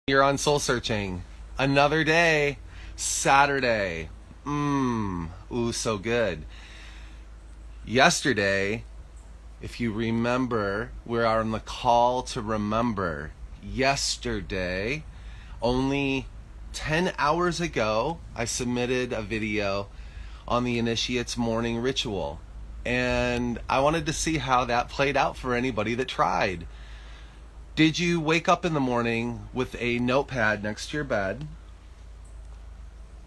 You're on Soul Searching. Another day. Saturday. Ooh, so good. Yesterday, if you remember, we're on the call to remember. Yesterday, only 10 hours ago, I submitted a video on the initiate's morning ritual. And I wanted to see how that played out for anybody that tried. Did you wake up in the morning with a notepad next to your bed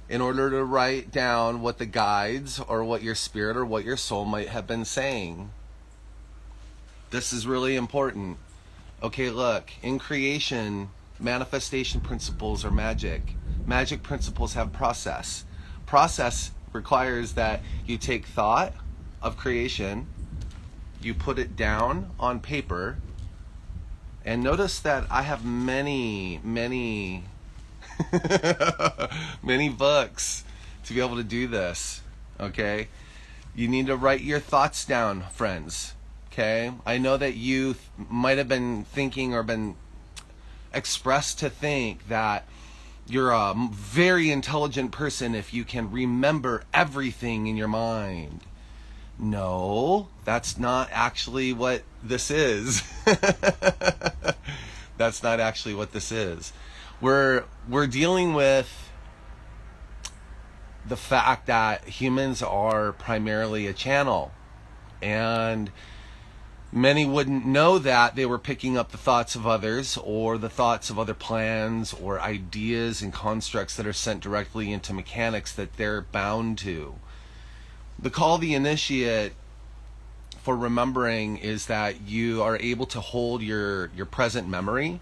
in order to write down what the guides or what your spirit or what your soul might have been saying? This is really important. Okay, look, in creation, manifestation principles are magic. Magic principles have process. Process requires that you take thought of creation, you put it down on paper. And notice that I have many books to be able to do this, okay? You need to write your thoughts down, friends, okay? I know that you might have been thinking or been expressed to think that you're a very intelligent person if you can remember everything in your mind. No, that's not actually what this is. That's not actually what this is. We're dealing with the fact that humans are primarily a channel, and many wouldn't know that they were picking up the thoughts of others or the thoughts of other plans or ideas and constructs that are sent directly into mechanics that they're bound to. The call of the initiate for remembering is that you are able to hold your present memory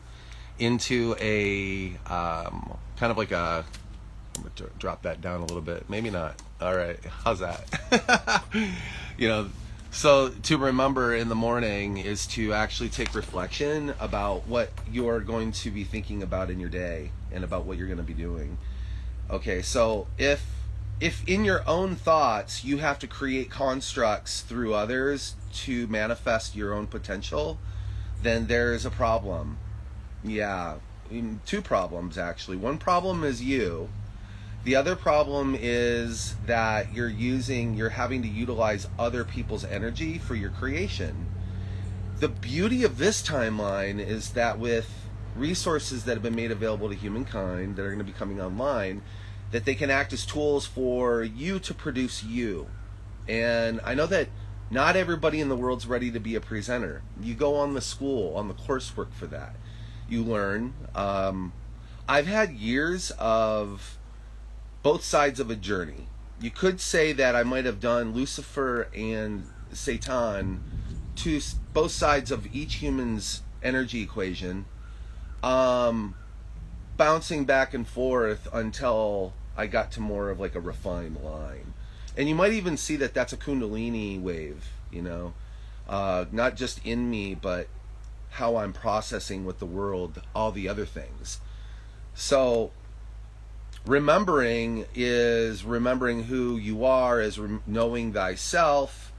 into a kind of like a, I'm going to drop that down a little bit. Maybe not. All right. How's that? So to remember in the morning is to actually take reflection about what you're going to be thinking about in your day and about what you're going to be doing. Okay, so if in your own thoughts you have to create constructs through others to manifest your own potential, then there's a problem. Yeah, two problems actually. One problem is you. The other problem is that you're having to utilize other people's energy for your creation. The beauty of this timeline is that with resources that have been made available to humankind that are going to be coming online, that they can act as tools for you to produce you. And I know that not everybody in the world's ready to be a presenter. You go on the coursework for that. You learn. I've had years of both sides of a journey. You could say that I might have done Lucifer and Satan, to both sides of each human's energy equation, bouncing back and forth until I got to more of like a refined line. And you might even see that that's a Kundalini wave, not just in me, but how I'm processing with the world, all the other things. So remembering is remembering who you are, is knowing thyself,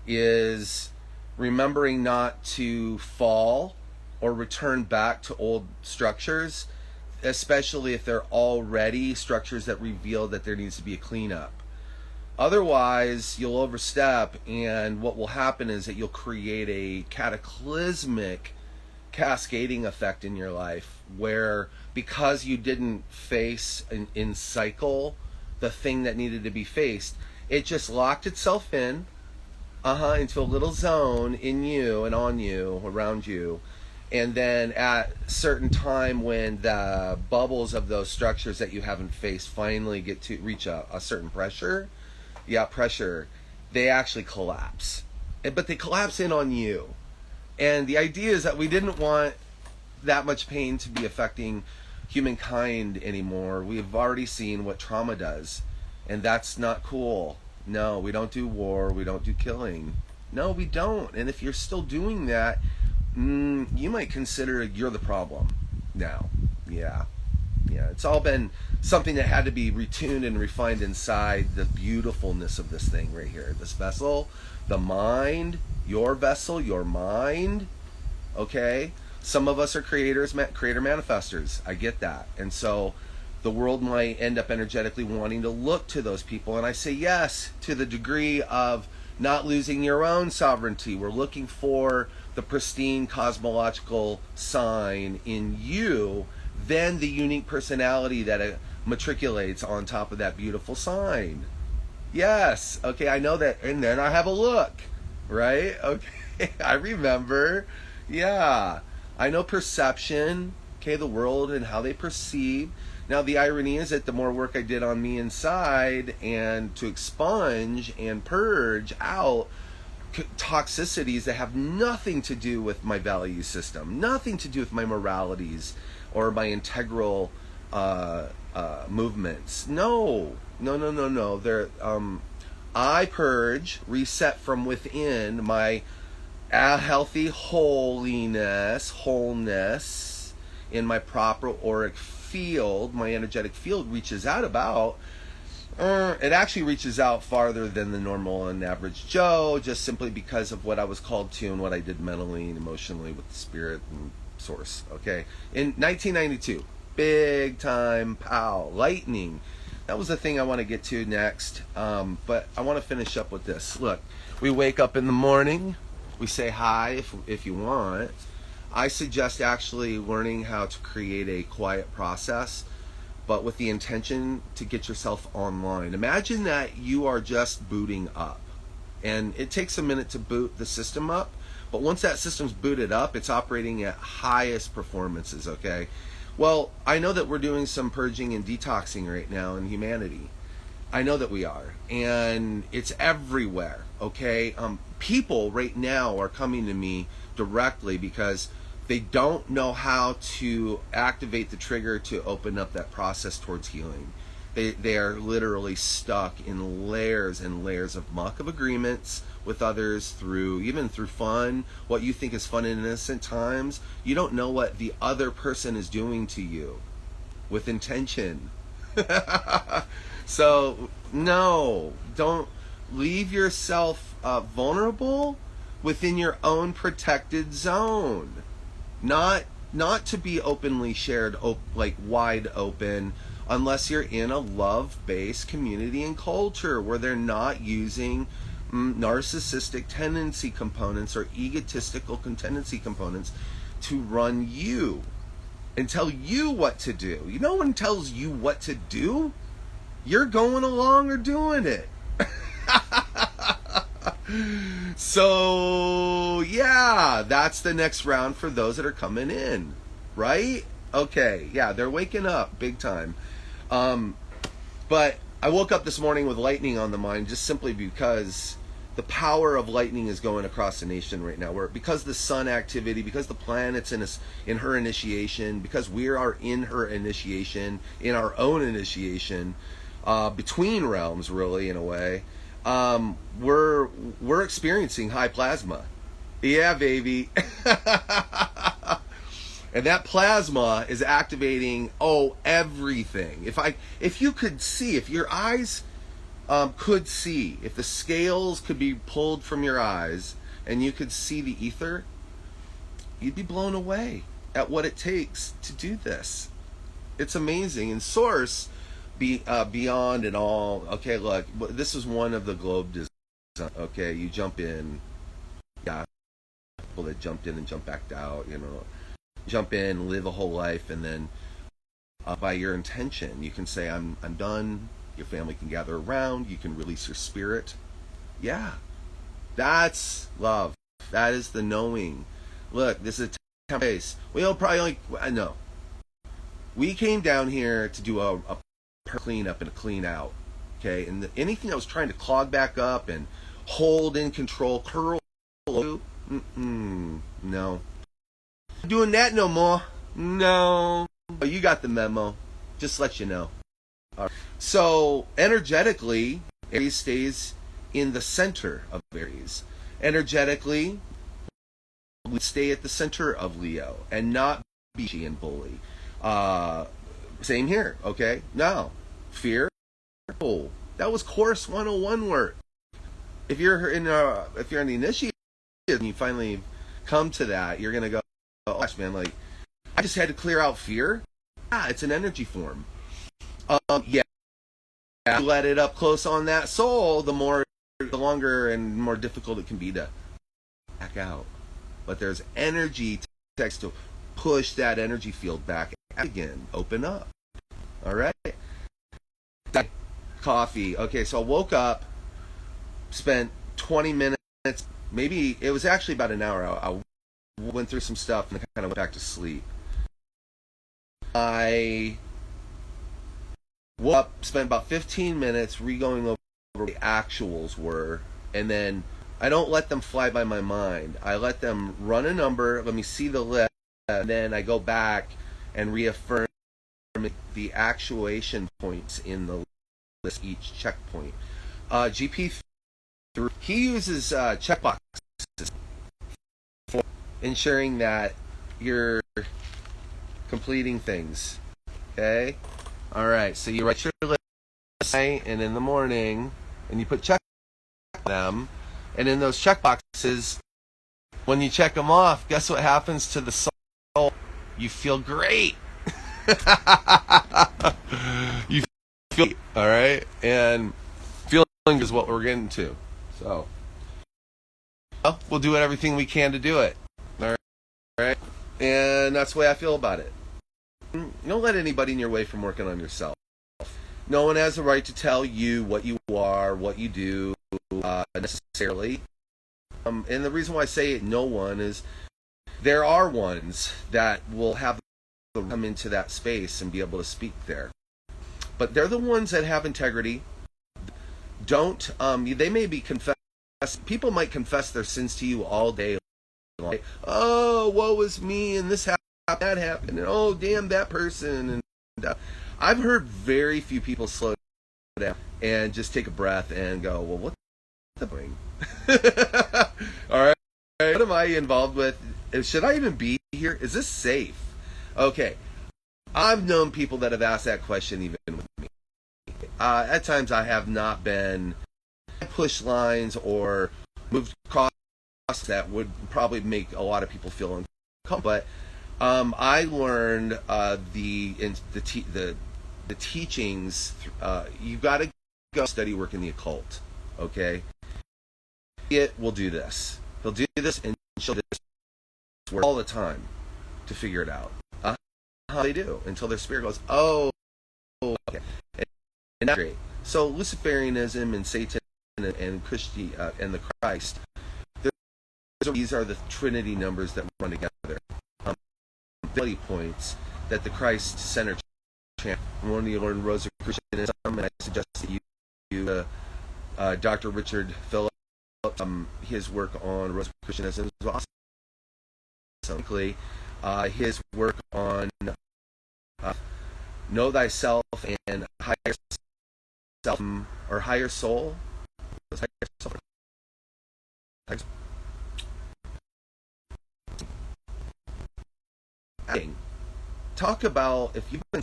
is remembering not to fall or return back to old structures, especially if they're already structures that reveal that there needs to be a cleanup. Otherwise, you'll overstep, and what will happen is that you'll create a cataclysmic cascading effect in your life where, because you didn't face in cycle the thing that needed to be faced, it just locked itself in into a little zone in you and on you, around you. And then at a certain time when the bubbles of those structures that you haven't faced finally get to reach a certain pressure, they actually collapse. But they collapse in on you. And the idea is that we didn't want that much pain to be affecting humankind anymore. We've already seen what trauma does. And that's not cool. No, we don't do war. We don't do killing. No, we don't. And if you're still doing that, you might consider you're the problem now. Yeah, it's all been something that had to be retuned and refined inside the beautifulness of this thing right here. This vessel, the mind, your vessel, your mind, okay? Some of us are creator manifestors. I get that. And so the world might end up energetically wanting to look to those people. And I say yes, to the degree of not losing your own sovereignty. We're looking for the pristine cosmological sign in you, then the unique personality that matriculates on top of that beautiful sign. Yes, okay, I know that. And then I have a look, right? Okay, I remember. Yeah, I know perception, okay, the world and how they perceive. Now, the irony is that the more work I did on me inside and to expunge and purge out toxicities that have nothing to do with my value system, nothing to do with my moralities or my integral movements. No. I purge, reset from within my healthy wholeness in my proper auric field. My energetic field reaches out about, it actually reaches out farther than the normal and average Joe, just simply because of what I was called to and what I did mentally and emotionally with the spirit and source. Okay, in 1992, big time pow, lightning. That was the thing I want to get to next, but I want to finish up with this. Look, we wake up in the morning, we say hi if you want. I suggest actually learning how to create a quiet process, but with the intention to get yourself online. Imagine that you are just booting up, and it takes a minute to boot the system up, but once that system's booted up, it's operating at highest performances, okay? Well, I know that we're doing some purging and detoxing right now in humanity. I know that we are, and it's everywhere, okay? People right now are coming to me directly because they don't know how to activate the trigger to open up that process towards healing. They are literally stuck in layers and layers of muck of agreements with others even through fun, what you think is fun and innocent times. You don't know what the other person is doing to you with intention. So, no, don't leave yourself vulnerable within your own protected zone. Not to be openly shared, like wide open, unless you're in a love-based community and culture where they're not using narcissistic tendency components or egotistical tendency components to run you and tell you what to do. No one tells you what to do. You're going along or doing it. So, yeah, that's the next round for those that are coming in, right? Okay, yeah, they're waking up big time. But I woke up this morning with lightning on the mind just simply because the power of lightning is going across the nation right now. Because the sun activity, because the planet's in her initiation, because we are in her initiation, in our own initiation, between realms, really, in a way. We're experiencing high plasma. Yeah, baby. And that plasma is activating everything. If you could see, if your eyes could see, if the scales could be pulled from your eyes and you could see the ether, you'd be blown away at what it takes to do this. It's amazing. And source beyond and all. Okay, look, this is one of the globe designs. Okay, you jump in. Yeah, people that jumped in and jumped back out. Jump in, live a whole life, and then by your intention, you can say, "I'm done." Your family can gather around. You can release your spirit. Yeah, that's love. That is the knowing. Look, this is a place. We'll probably no. We came down here to do a clean up and a clean out, okay? And anything that was trying to clog back up and hold in control, curl, no, not doing that no more. No, you got the memo. Just let you know. All right. So energetically, Aries stays in the center of Aries. Energetically, we stay at the center of Leo and not beachy and bully. Same here, okay? Now, fear. That was course 101 work. If you're in the initiation and you finally come to that, you're gonna go, oh gosh, man, like, I just had to clear out fear. Ah, it's an energy form. Yeah, you let it up close on that soul, the longer and more difficult it can be to back out. But there's energy text to push that energy field back again. Open up. All right. Coffee. Okay, so I woke up, spent 20 minutes, maybe it was actually about an hour. I went through some stuff and kind of went back to sleep. I woke up, spent about 15 minutes re-going over what the actuals were, and then I don't let them fly by my mind. I let them run a number, let me see the list, and then I go back and reaffirm the actuation points in the list, each checkpoint. GP3, he uses checkboxes for ensuring that you're completing things. Okay? Alright, so you write your list at night and in the morning, and you put check on them, and in those check boxes, when you check them off, guess what happens to the soul? You feel great. You feel, alright? And feeling is what we're getting to. So, well, we'll do everything we can to do it. Alright? And that's the way I feel about it. Don't let anybody in your way from working on yourself. No one has a right to tell you what you are, what you do, necessarily. And the reason why I say it, no one, is there are ones that will have to come into that space and be able to speak there. But they're the ones that have integrity. Don't, they may be people might confess their sins to you all day long. Like, oh, woe is me, and this happened. That happened, and oh damn that person, and I've heard very few people slow down and just take a breath and go, well, what the doing? All right, what am I involved with? Should I even be here? Is this safe? Okay, I've known people that have asked that question even with me. At times I have not been pushed lines or moved across that would probably make a lot of people feel uncomfortable, but I learned the teachings. You've got to go study work in the occult. Okay, it will do this. He'll do this, and she'll do this work all the time to figure it out. How they do until their spirit goes, oh, okay, and that's great. So Luciferianism and Satan and Christianity and the Christ. These are the Trinity numbers that run together. Points that the Christ Center chant. When you learn Rosicrucianism, and I suggest that you Dr. Richard Phillips, his work on Rosicrucianism is awesome. His work on Know Thyself and Higher Self, or Higher Soul. Talk about, if you've been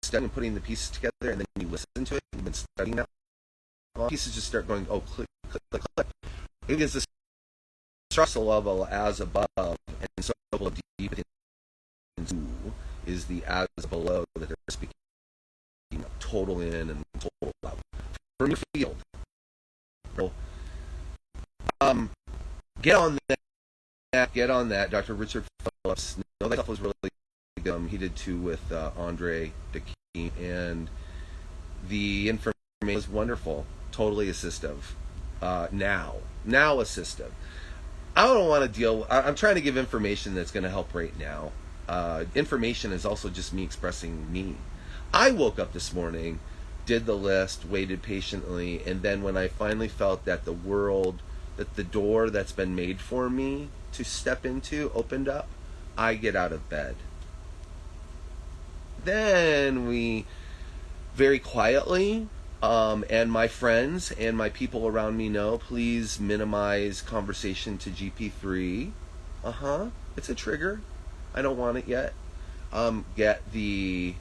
studying and putting the pieces together and then you listen to it, you've been studying that, pieces just start going, oh, click, click, click, click. It is the stress level as above, and so deep into is the as below that they're speaking, total in and total out. From your field. Get on that. Dr. Richard Phillips. No, that stuff was really good. He did two with Andre DeKeen, and the information was wonderful. Totally assistive. Now assistive. I don't want to deal. I'm trying to give information that's going to help right now. Information is also just me expressing me. I woke up this morning, did the list, waited patiently, and then when I finally felt that the door that's been made for me to step into opened up, I get out of bed. Then we very quietly, and my friends and my people around me know, please minimize conversation to GP3. It's a trigger. I don't want it yet. Get the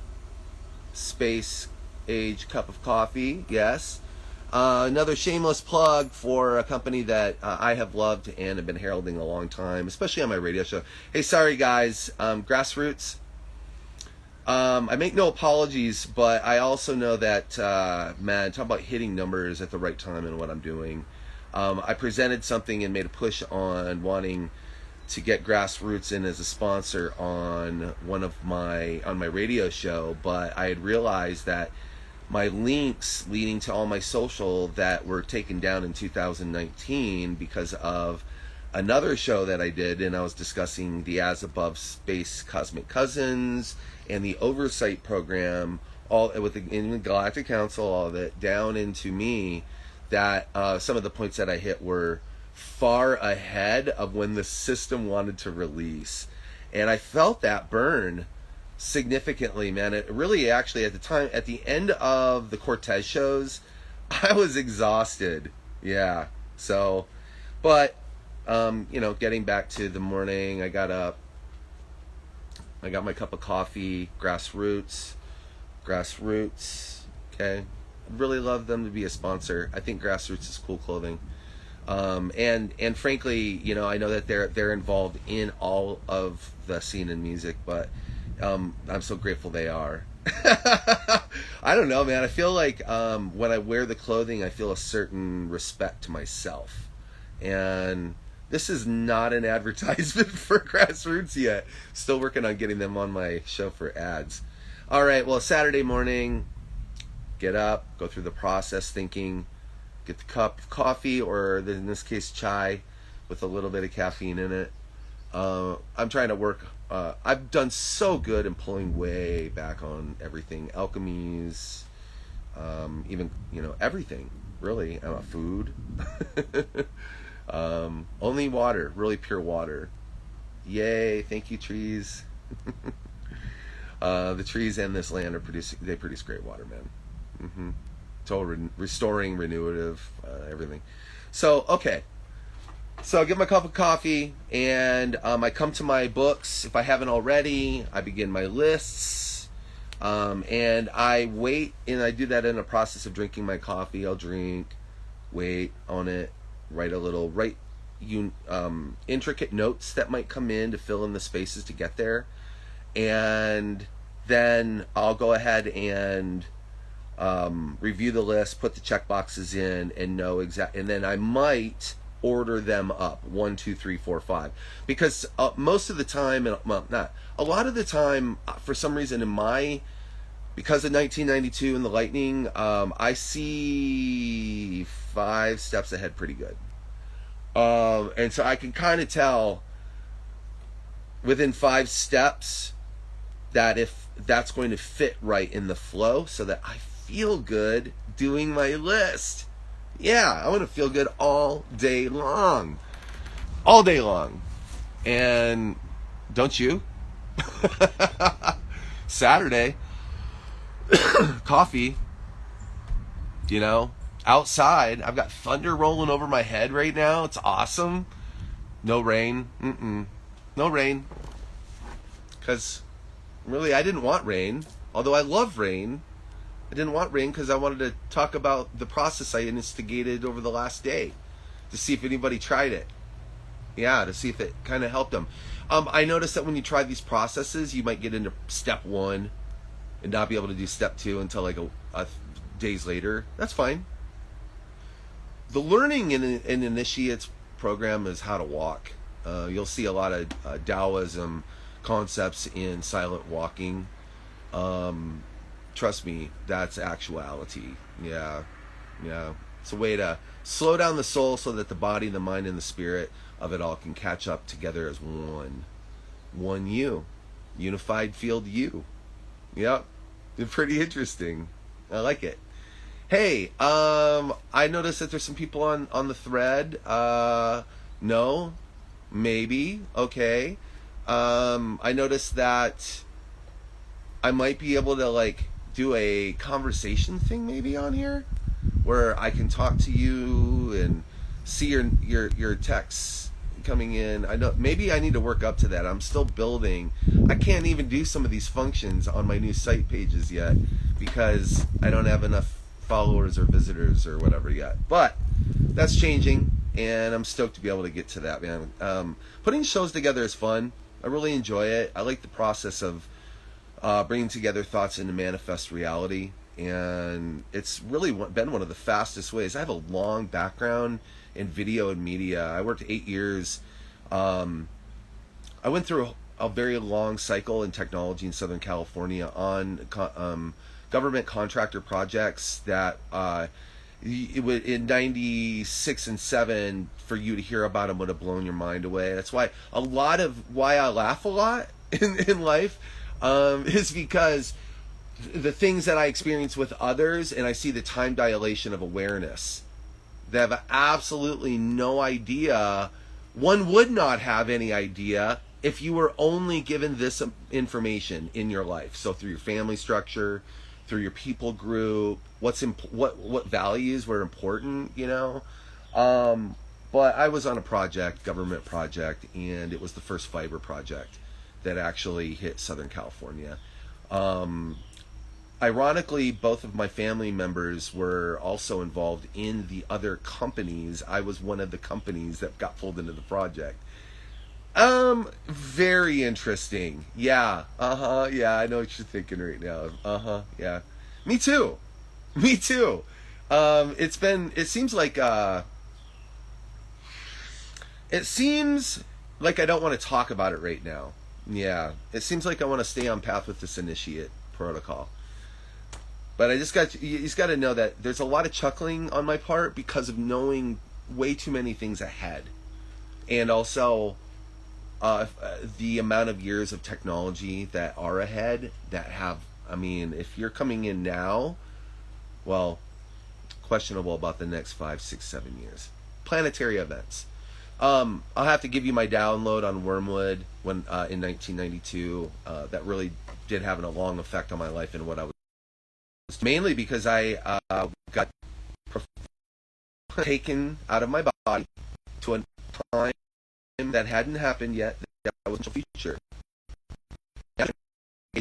space age cup of coffee, yes. Another shameless plug for a company that I have loved and have been heralding a long time, especially on my radio show. Hey, sorry guys, Grassroots. I make no apologies, but I also know that, man, talk about hitting numbers at the right time and what I'm doing. I presented something and made a push on wanting to get Grassroots in as a sponsor on my radio show, but I had realized that my links leading to all my social that were taken down in 2019 because of another show that I did, and I was discussing the As Above Space Cosmic Cousins and the Oversight Program, all with the Galactic Council, all of it, down into me, that some of the points that I hit were far ahead of when the system wanted to release. And I felt that burn significantly, man. It really, actually, at the time, at the end of the Cortez shows, I was exhausted. Yeah. So, but, getting back to the morning, I got up, I got my cup of coffee, Grassroots, okay. I'd really love them to be a sponsor. I think Grassroots is cool clothing. And frankly, I know that they're involved in all of the scene in music, but I'm so grateful they are. I don't know, man. I feel like when I wear the clothing, I feel a certain respect to myself. And this is not an advertisement for Grassroots yet. Still working on getting them on my show for ads. All right, well, Saturday morning, get up, go through the process, thinking, get the cup of coffee, or in this case, chai, with a little bit of caffeine in it. I'm trying to work. I've done so good in pulling way back on everything. Alchemies, even, everything, really. Food. Only water, really pure water. Yay, thank you, trees. The trees and this land they produce great water, man. Total restoring, renewative, everything. So, okay. So I get my cup of coffee, and I come to my books. If I haven't already, I begin my lists, and I wait, and I do that in a process of drinking my coffee. I'll drink, wait on it, write intricate notes that might come in to fill in the spaces to get there, and then I'll go ahead and review the list, put the check boxes in, and know and then I might order them up 1, 2, 3, 4, 5, because most of the time, not a lot of the time, for some reason because of 1992 and the lightning, I see 5 steps ahead pretty good, and so I can kind of tell within 5 steps that if that's going to fit right in the flow, so that I feel good doing my list. Yeah, I want to feel good all day long. All day long. And don't you? Saturday, coffee, outside. I've got thunder rolling over my head right now. It's awesome. No rain. No rain. Because really, I didn't want rain. Although I love rain. I didn't want rain because I wanted to talk about the process I instigated over the last day to see if anybody tried it. Yeah, to see if it kind of helped them. I noticed that when you try these processes, you might get into step 1 and not be able to do step 2 until like a days later. That's fine. The learning in an initiate's program is how to walk. You'll see a lot of Taoism concepts in silent walking. Trust me, that's actuality. Yeah. It's a way to slow down the soul so that the body, the mind, and the spirit of it all can catch up together as one. One you. Unified field you. Yep. It's pretty interesting. I like it. Hey, I noticed that there's some people on the thread. No? Maybe. Okay. I noticed that I might be able to do a conversation thing maybe on here where I can talk to you and see your texts coming in. I know maybe I need to work up to that. I'm still building. I can't even do some of these functions on my new site pages yet because I don't have enough followers or visitors or whatever yet. But that's changing, and I'm stoked to be able to get to that, man. Putting shows together is fun. I really enjoy it. I like the process of bringing together thoughts into manifest reality, and it's really been one of the fastest ways. I have a long background in video and media. I worked 8 years. I went through a very long cycle in technology in Southern California on government contractor projects that in 96 and 7, for you to hear about them would have blown your mind away. That's why I laugh a lot in life is because the things that I experience with others, and I see the time dilation of awareness. They have absolutely no idea. One would not have any idea if you were only given this information in your life. So through your family structure, through your people group, what values were important, you know. But I was on a government project, and it was the first fiber project that actually hit Southern California. Ironically, both of my family members were also involved in the other companies. I was one of the companies that got pulled into the project. Very interesting. Yeah. Yeah, I know what you're thinking right now. Yeah. Me too. It seems like I don't want to talk about it right now. Yeah. It seems like I want to stay on path with this initiate protocol. But you just got to know that there's a lot of chuckling on my part because of knowing way too many things ahead. And also the amount of years of technology that are ahead that have, I mean, if you're coming in now, well, questionable about the next 5, 6, 7 years. Planetary events. I'll have to give you my download on Wormwood in 1992. That really did have a long effect on my life and what I was. Mainly because I got taken out of my body to a time that hadn't happened yet. That was a future. A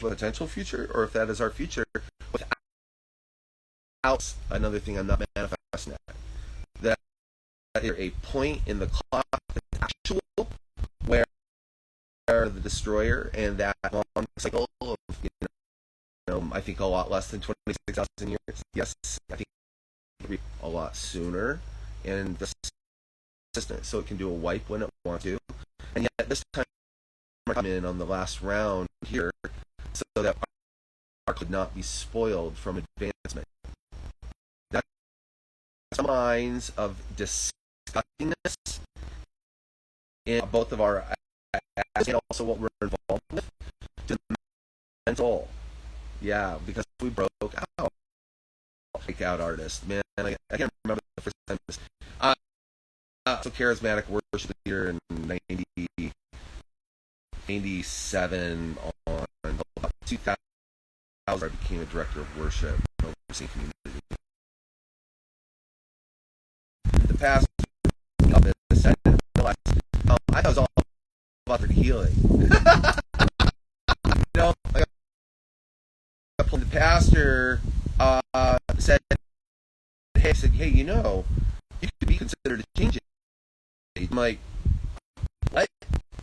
potential future, or if that is our future, without another thing I'm not manifesting at. That is a point in the clock that's actual where the destroyer and that long cycle of, I think a lot less than 26,000 years. Yes, I think a lot sooner, and the system, so it can do a wipe when it wants to. And yet this time I come in on the last round here, so that our could not be spoiled from advancement. That's minds of disgustingness in both of our and also what we're involved with to the mental. Yeah, because we broke out. Breakout artist, man. I can't remember the first time. So charismatic worship leader in 97 on about 2000. I became a director of worship and overseeing community. The past of this, I thought it was all about the healing. The pastor said, hey, you could be considered a change agent. I'm like, what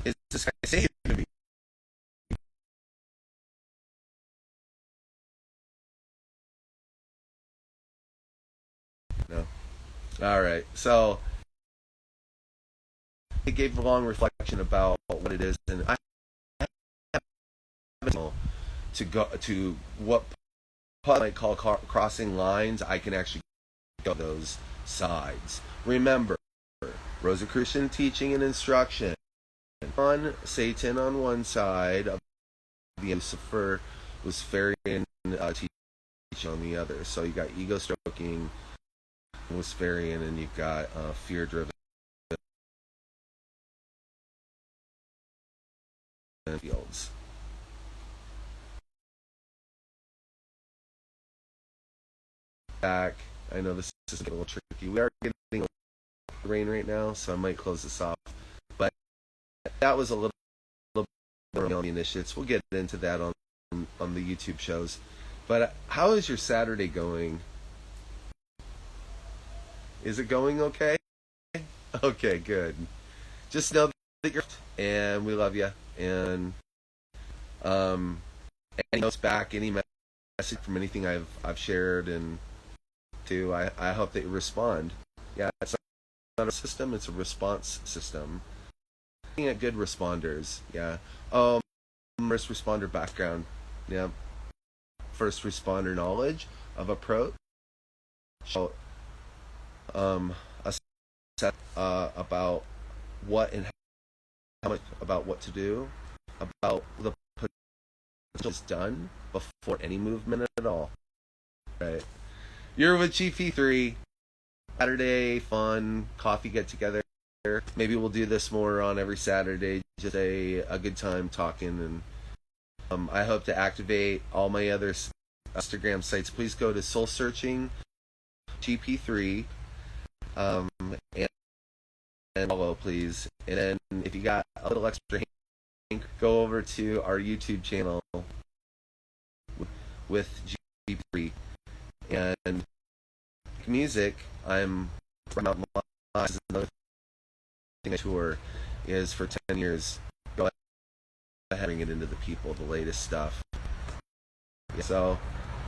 is this guy saying to me? No. All right. So it gave a long reflection about what it is, and I have to go to what I might call crossing lines. I can actually go those sides. Remember, Rosicrucian teaching and instruction on Satan on one side of the Lucifer, Luciferian teaching on the other. So you got ego stroking, Luciferian, and you've got fear-driven fields. Back. I know this is a little tricky. We are getting rain right now, so I might close this off. But that was a little bit on the initiates. We'll get into that on the YouTube shows. But how is your Saturday going? Is it going okay? Okay, good. Just know that you're, and we love you. And any notes back, any message from anything I've shared, and I hope that you respond. Yeah, it's not a system; it's a response system. Looking at good responders. Yeah. First responder background. Yeah. First responder knowledge of approach. A set about what and how much, about what to do, about the potential is done before any movement at all. Right. You're with GP3. Saturday fun coffee get together. Maybe we'll do this more on every Saturday. Just a good time talking, and I hope to activate all my other Instagram sites. Please go to Soul Searching GP3 and follow, please. And then if you got a little extra go over to our YouTube channel with GP3 and music. I'm from out live. Is another thing I tour is for 10 years. Go ahead and bring it into the people, the latest stuff. So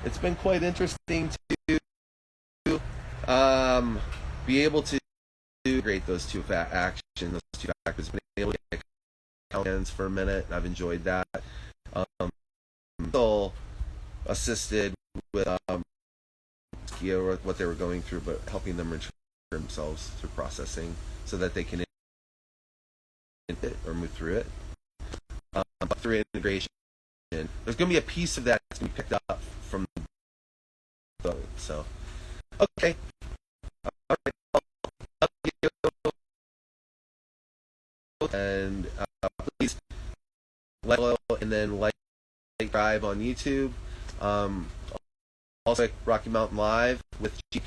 it's been quite interesting to be able to integrate those two actions, those two factors. Been able to get hands for a minute. I've enjoyed that. Still assisted with what they were going through, but helping them return themselves through processing so that they can it or move through it. Through integration, there's going to be a piece of that that's going to be picked up from the so. Okay. All right. Love you. And please like and then subscribe on YouTube. Also Rocky Mountain Live with GP